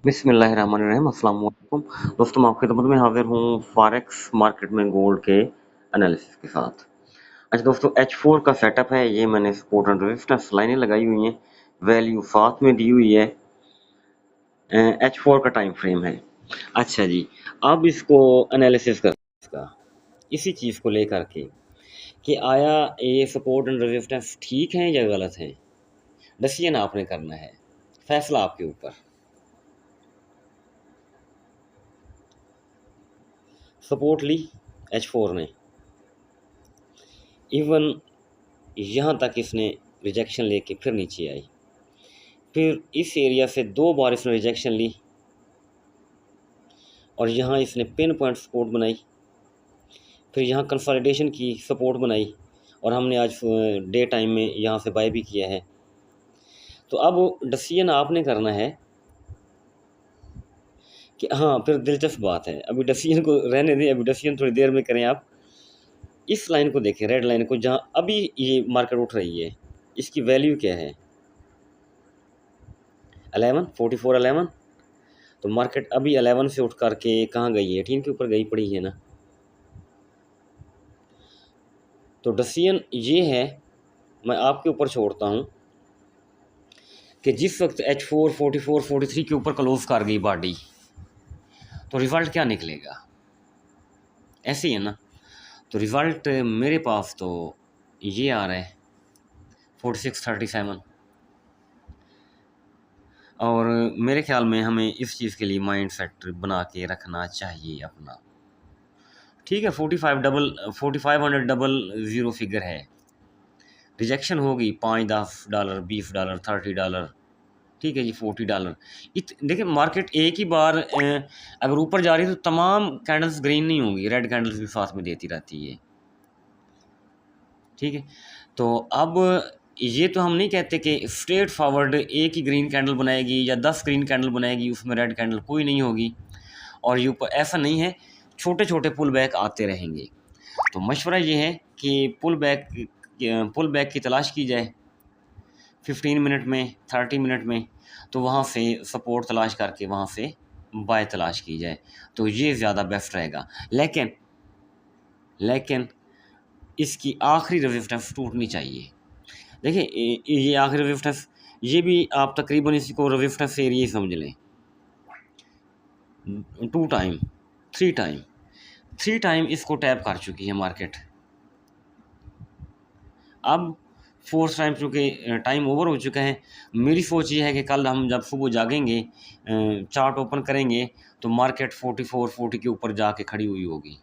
बिस्मिल्लाहिर्रहमानिर्रहीम अस्सलाम वालेकुम दोस्तों, मैं आपकी खिदमत में हाजिर हूँ फॉरेक्स मार्केट में गोल्ड के एनालिसिस के साथ। अच्छा दोस्तों, H4 का सेटअप है। ये मैंने सपोर्ट एंड रेजिस्टेंस लाइनें लगाई हुई हैं, वैल्यू साथ में दी हुई है। H4 का टाइम फ्रेम है। अच्छा जी, अब इसको एनालिसिस कर इसका इसी चीज़ को लेकर के कि आया ये सपोर्ट एंड रेजिस्टेंस ठीक है या गलत है। डिसीजन आपने करना है, फैसला आपके ऊपर। सपोर्ट ली H4 ने, इवन यहाँ तक इसने रिजेक्शन लेके फिर नीचे आई, फिर इस एरिया से 2 बार इसने रिजेक्शन ली और यहाँ इसने पिन पॉइंट सपोर्ट बनाई, फिर यहाँ कंसोलिडेशन की सपोर्ट बनाई और हमने आज डे टाइम में यहाँ से बाय भी किया है। तो अब डिसीजन आपने करना है कि हाँ, फिर दिलचस्प बात है, अभी डिसीजन को रहने दें, अभी डिसीजन थोड़ी देर में करें आप। इस लाइन को देखें, रेड लाइन को, जहाँ अभी ये मार्केट उठ रही है, इसकी वैल्यू क्या है? 11 44 11। तो मार्केट अभी 11 से उठ करके कहाँ गई है? 18 के ऊपर गई पड़ी है ना। तो डिसीजन ये है, मैं आपके ऊपर छोड़ता हूँ कि जिस वक्त H4 44 43 के ऊपर क्लोज कर गई बॉडी, तो रिज़ल्ट क्या निकलेगा? ऐसे ही है ना। तो रिज़ल्ट मेरे पास तो ये आ रहा है 4637, और मेरे ख्याल में हमें इस चीज़ के लिए माइंड सेट बना के रखना चाहिए अपना। ठीक है, 4500 डबल ज़ीरो फिगर है, रिजेक्शन होगी $5 $10 $20 $30, ठीक है जी, $40। देखिए, मार्केट एक ही बार अगर ऊपर जा रही है तो तमाम कैंडल्स ग्रीन नहीं होंगी, रेड कैंडल्स भी साथ में देती रहती है। ठीक है, तो अब ये तो हम नहीं कहते कि स्ट्रेट फॉरवर्ड एक ही ग्रीन कैंडल बनाएगी या 10 ग्रीन कैंडल बनाएगी, उसमें रेड कैंडल कोई नहीं होगी, और ये ऊपर ऐसा नहीं है, छोटे छोटे पुल बैक आते रहेंगे। तो मशवरा ये है कि पुल बैक की तलाश की जाए 15 मिनट में, 30 मिनट में, तो वहाँ से सपोर्ट तलाश करके वहाँ से बाय तलाश की जाए, तो ये ज़्यादा बेस्ट रहेगा। लेकिन इसकी आखिरी रेजिस्टेंस टूटनी चाहिए। देखिए, ये आखिरी रेजिस्टेंस, ये भी आप तकरीबन इसको रेजिस्टेंस एरिया समझ लें। 2 टाइम 3 टाइम इसको टैप कर चुकी है मार्केट। अब 4th टाइम, चूँकि टाइम ओवर हो चुका है, मेरी सोच ये है कि कल हम जब सुबह जागेंगे, चार्ट ओपन करेंगे, तो मार्केट 44 40 के ऊपर जाके खड़ी हुई होगी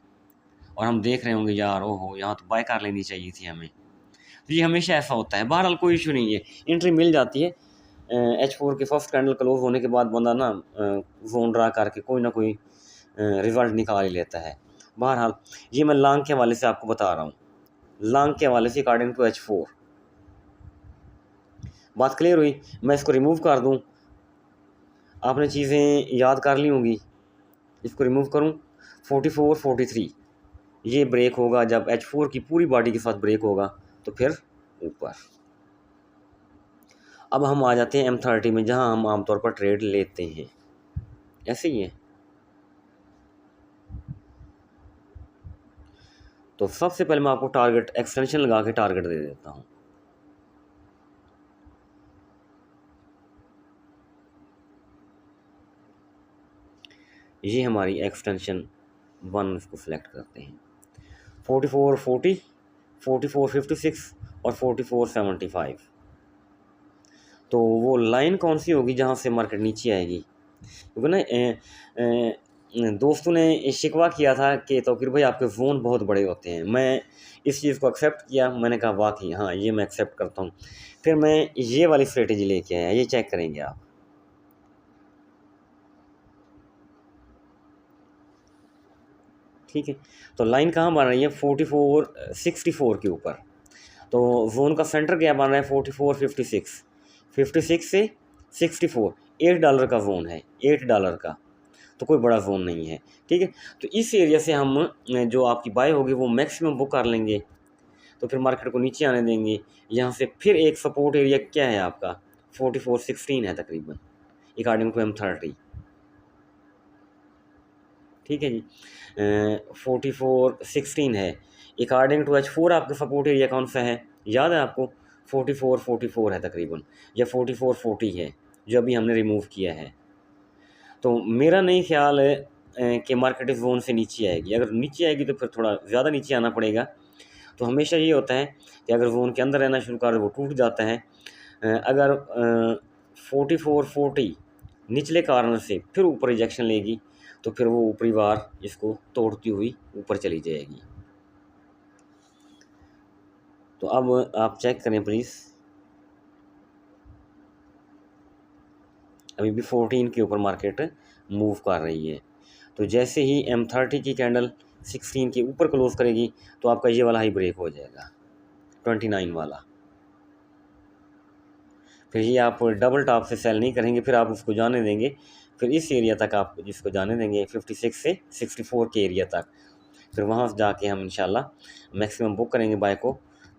और हम देख रहे होंगे, यार ओहो, यहाँ तो बाय कर लेनी चाहिए थी हमें। तो ये हमेशा ऐसा होता है। बहरहाल कोई इशू नहीं है, एंट्री मिल जाती है। H4 के फर्स्ट कैंडल क्लोज होने के बाद बंदा ना जोन ड्रा करके कोई ना कोई रिजल्ट निकाल ही लेता है। बहरहाल ये मैं लॉन्ग के हवाले से आपको बता रहा हूँ, लॉन्ग के हवाले से अकॉर्डिंग टू H4 बात क्लियर हुई। मैं इसको रिमूव कर दूं, आपने चीज़ें याद कर ली होंगी। इसको रिमूव करूं, 44 43 ये ब्रेक होगा जब H4 की पूरी बॉडी के साथ ब्रेक होगा, तो फिर ऊपर। अब हम आ जाते हैं M30 में, जहां हम आमतौर पर ट्रेड लेते हैं। ऐसे ही है। तो सबसे पहले मैं आपको टारगेट एक्सटेंशन लगा के टारगेट दे देता हूं। ये हमारी एक्सटेंशन 1, इसको सिलेक्ट करते हैं। 44 40 44 56 और 44 75। तो वो लाइन कौन सी होगी जहाँ से मार्केट नीचे आएगी? क्योंकि ना दोस्तों ने शिकवा किया था कि तौकीर भाई आपके ज़ोन बहुत बड़े होते हैं। मैं इस चीज़ को एक्सेप्ट किया, मैंने कहा वाकई हाँ, ये मैं एक्सेप्ट करता हूँ। फिर मैं ये वाली स्ट्रेटेजी लेके आया, ये चेक करेंगे आप। ठीक है, तो लाइन कहाँ बन रही है? 44 64 के ऊपर। तो जोन का सेंटर क्या बन रहा है? 44 56। 56 से 64 $8 का जोन है, $8 का, तो कोई बड़ा जोन नहीं है। ठीक है, तो इस एरिया से हम जो आपकी बाय होगी वो मैक्सिमम बुक कर लेंगे, तो फिर मार्केट को नीचे आने देंगे। यहाँ से फिर एक सपोर्ट एरिया क्या है आपका? 44 16 है तकरीबन, अकॉर्डिंग टू M30। ठीक है जी। 4416 है। अकॉर्डिंग टू H4 आपका सपोर्ट एरिया कौन सा है, याद है आपको? 44 है तकरीबन, या 4440 है जो अभी हमने रिमूव किया है। तो मेरा नहीं ख्याल है कि मार्केट इस जोन से नीचे आएगी। अगर नीचे आएगी तो फिर थोड़ा ज़्यादा नीचे आना पड़ेगा। तो हमेशा ये होता है कि अगर जोन के अंदर रहना शुरू कर वो टूट जाता है। अगर 4440 निचले कॉर्नर से फिर ऊपर रिजेक्शन लेगी तो फिर वो ऊपरी बार इसको तोड़ती हुई ऊपर चली जाएगी। तो अब आप चेक करें प्लीज़, अभी भी 14 के ऊपर मार्केट मूव कर रही है। तो जैसे ही M30 की कैंडल 16 के ऊपर क्लोज करेगी तो आपका ये वाला हाई ब्रेक हो जाएगा 29 वाला। फिर ये आप डबल टॉप से सेल नहीं करेंगे, फिर आप उसको जाने देंगे, फिर इस एरिया तक आप जिसको जाने देंगे 56 से 64 के एरिया तक। फिर वहाँ से जाके हम इंशाल्लाह मैक्सिमम बुक करेंगे बाय को,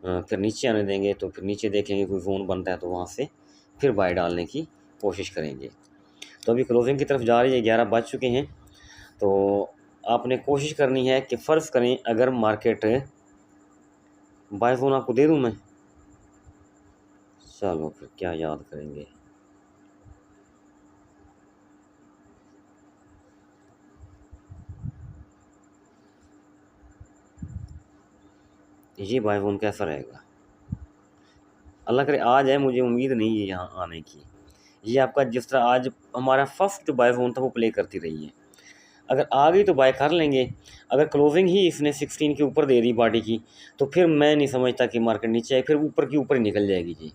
फिर नीचे आने देंगे। तो फिर नीचे देखेंगे कोई जोन बनता है तो वहाँ से फिर बाय डालने की कोशिश करेंगे। तो अभी क्लोजिंग की तरफ जा रही है, 11 बज चुके हैं। तो आपने कोशिश करनी है कि फ़र्ज़ करें अगर मार्केट बाय जोन आपको दे दूँ मैं, चलो फिर क्या याद करेंगे। ये बाय जोन कैसा रहेगा, अल्लाह करे आज है, मुझे उम्मीद नहीं है यहाँ आने की। ये आपका जिस तरह आज हमारा फर्स्ट बाय जोन था वो प्ले करती रही है, अगर आ गई तो बाय कर लेंगे। अगर क्लोजिंग ही इसने 16 के ऊपर दे दी बॉडी की तो फिर मैं नहीं समझता कि मार्केट नीचे आए, फिर ऊपर की ऊपर ही निकल जाएगी जी।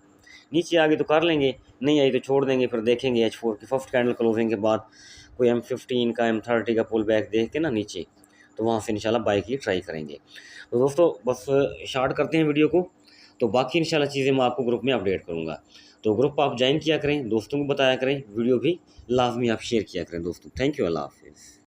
नीचे आ गई तो कर लेंगे, नहीं आई तो छोड़ देंगे। फिर देखेंगे H4 की फर्स्ट कैंडल क्लोजिंग के बाद कोई M15 का M30 का पुल बैक देख के ना नीचे, तो वहाँ से इंशाल्लाह बाय की ट्राई करेंगे। तो दोस्तों बस शार्ट करते हैं वीडियो को, तो बाकी इंशाल्लाह चीज़ें मैं आपको ग्रुप में अपडेट करूँगा। तो ग्रुप आप ज्वाइन किया करें, दोस्तों को बताया करें, वीडियो भी लाजमी आप शेयर किया करें दोस्तों। थैंक यू, अल्लाह हाफिज़।